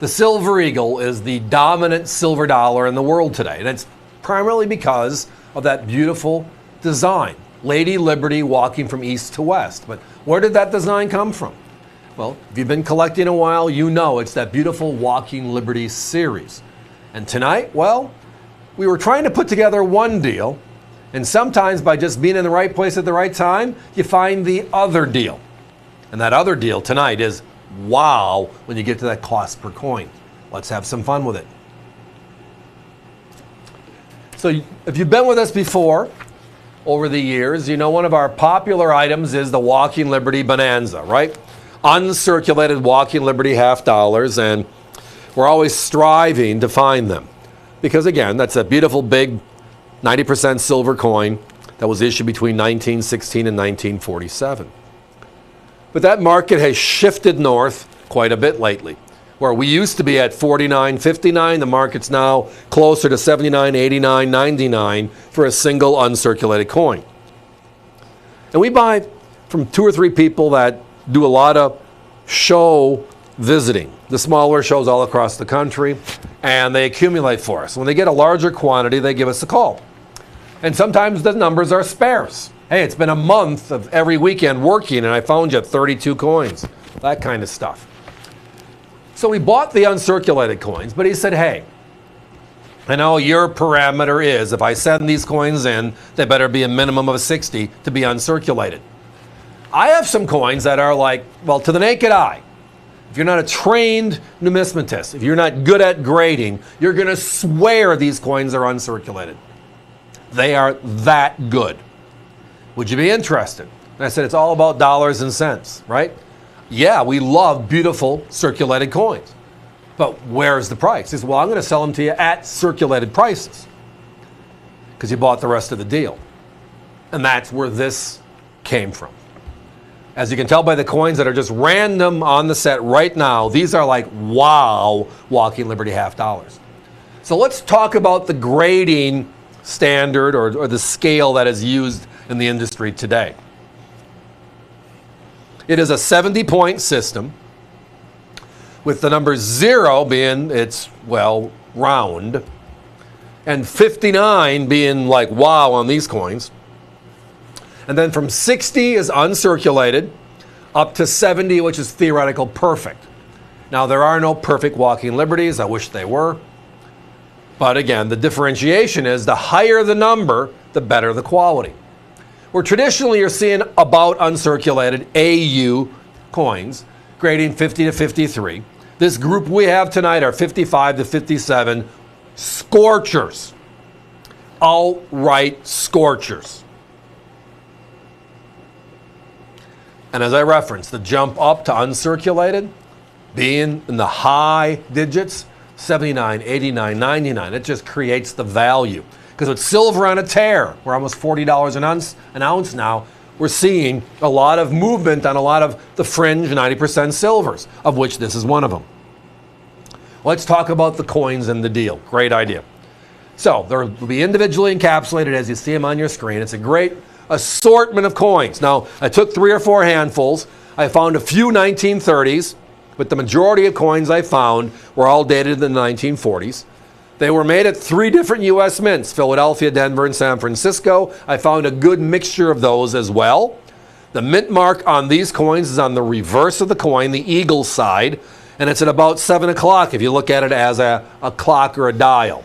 The silver eagle is the dominant silver dollar in the world today, and it's primarily because of that beautiful design. Lady Liberty walking from east to west. But where did that design come from? Well, if you've been collecting a while, you know it's that beautiful Walking Liberty series. And tonight, well, we were trying to put together one deal, and sometimes by just being in the right place at the right time, you find the other deal. And that other deal tonight is wow when you get to that cost per coin. Let's have some fun with it. So if you've been with us before over the years, you know one of our popular items is the Walking Liberty Bonanza, right? Uncirculated Walking Liberty half dollars, and we're always striving to find them. Because again, that's a beautiful big 90% silver coin that was issued between 1916 and 1947. But that market has shifted north quite a bit lately. Where we used to be at 49.59, the market's now closer to 79, 89, 99 for a single uncirculated coin. And we buy from 2 or 3 people that do a lot of show visiting, the smaller shows all across the country, and they accumulate for us. When they get a larger quantity, they give us a call. And sometimes the numbers are sparse. Hey, it's been a month of every weekend working and I found you 32 coins. That kind of stuff. So we bought the uncirculated coins, but he said, hey, I know your parameter is if I send these coins in, they better be a minimum of 60 to be uncirculated. I have some coins that are like, well, to the naked eye, if you're not a trained numismatist, if you're not good at grading, you're going to swear these coins are uncirculated. They are that good. Would you be interested? And I said, it's all about dollars and cents, right? Yeah, we love beautiful circulated coins. But where's the price? He said, well, I'm going to sell them to you at circulated prices because you bought the rest of the deal. And that's where this came from. As you can tell by the coins that are just random on the set right now, these are like, wow, Walking Liberty half dollars. So let's talk about the grading standard or the scale that is used in the industry today. It is a 70-point system with the number 0 being it's, well, round, and 59 being like wow on these coins. And then from 60 is uncirculated up to 70, which is theoretical perfect. Now, there are no perfect Walking Liberties. I wish they were. But again, the differentiation is the higher the number, the better the quality. Where traditionally you're seeing about uncirculated AU coins, grading 50 to 53. This group we have tonight are 55 to 57 scorchers. Outright scorchers. And as I referenced, the jump up to uncirculated, being in the high digits, 79, 89, 99, it just creates the value. Because with silver on a tear, we're almost $40 an ounce now, we're seeing a lot of movement on a lot of the fringe 90% silvers, of which this is one of them. Let's talk about the coins and the deal. Great idea. So they'll be individually encapsulated as you see them on your screen. It's a great assortment of coins. Now, I took 3 or 4 handfuls. I found a few 1930s, but the majority of coins I found were all dated in the 1940s. They were made at 3 different U.S. mints, Philadelphia, Denver, and San Francisco. I found a good mixture of those as well. The mint mark on these coins is on the reverse of the coin, the eagle side, and it's at about 7 o'clock if you look at it as a clock or a dial.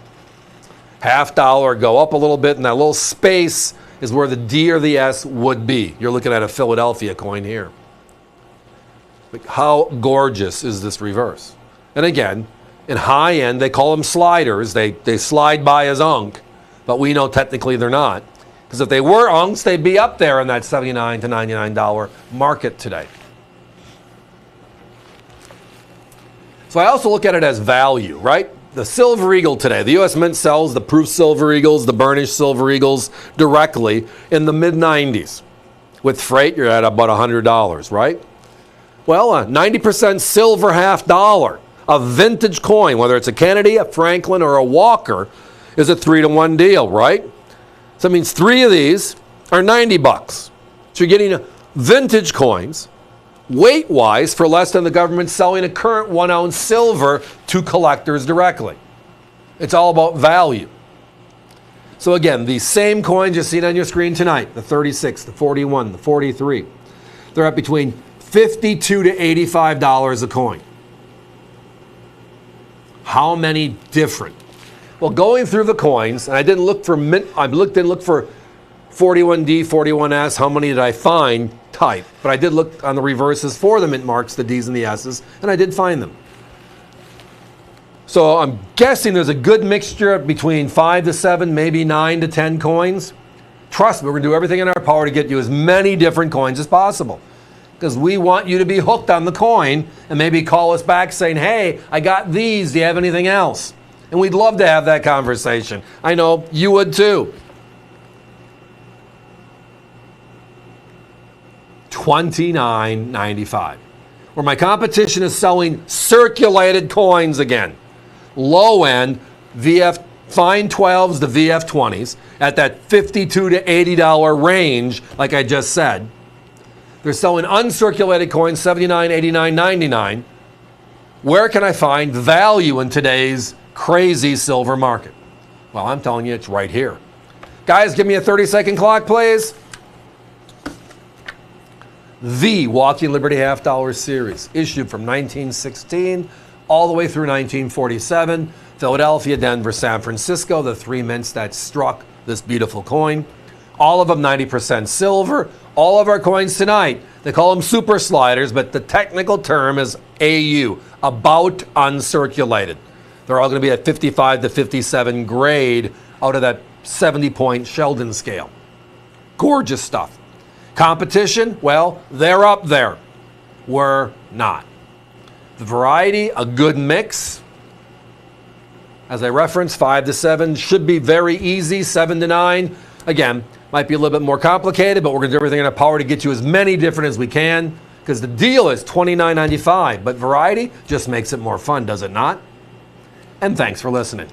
Half dollar, go up a little bit, and that little space is where the D or the S would be. You're looking at a Philadelphia coin here. How gorgeous is this reverse? And again, in high end, they call them sliders. They slide by as unk, but we know technically they're not. Because if they were unks, they'd be up there in that $79 to $99 market today. So I also look at it as value, right? The Silver Eagle today, the U.S. Mint sells the proof Silver Eagles, the burnished Silver Eagles directly in the mid-90s. With freight, you're at about $100, right? Well, a 90% silver half dollar, a vintage coin, whether it's a Kennedy, a Franklin, or a Walker, is a 3-to-1 deal, right? So that means 3 of these are $90. So you're getting vintage coins weight-wise for less than the government selling a current 1-ounce silver to collectors directly. It's all about value. So again, the same coins you've seen on your screen tonight, the 36, the 41, the 43, they're at between $52 to $85 a coin. How many different? Well, going through the coins, and I didn't look for 41D, 41S, how many did I find type, but I did look on the reverses for the mint marks, the Ds and the S's, and I did find them. So I'm guessing there's a good mixture between 5 to 7, maybe 9 to 10 coins. Trust me, we're going to do everything in our power to get you as many different coins as possible, because we want you to be hooked on the coin and maybe call us back saying, hey, I got these, do you have anything else? And we'd love to have that conversation. I know you would too. $29.95. Where my competition is selling circulated coins again. Low end VF fine 12s to VF 20s at that $52 to $80 range, like I just said. They're selling uncirculated coins, $79, $89, $99. Where can I find value in today's crazy silver market? Well, I'm telling you, it's right here. Guys, give me a 30-second clock, please. The Walking Liberty Half Dollar Series, issued from 1916 all the way through 1947. Philadelphia, Denver, San Francisco, the three mints that struck this beautiful coin. All of them 90% silver. All of our coins tonight, they call them super sliders, but the technical term is AU, about uncirculated. They're all going to be at 55 to 57 grade out of that 70-point Sheldon scale. Gorgeous stuff. Competition, well, they're up there. We're not. The variety, a good mix. As I referenced, 5 to 7 should be very easy. 7 to 9, again, might be a little bit more complicated, but we're going to do everything in our power to get you as many different as we can, because the deal is $29.95, but variety just makes it more fun, does it not? And thanks for listening.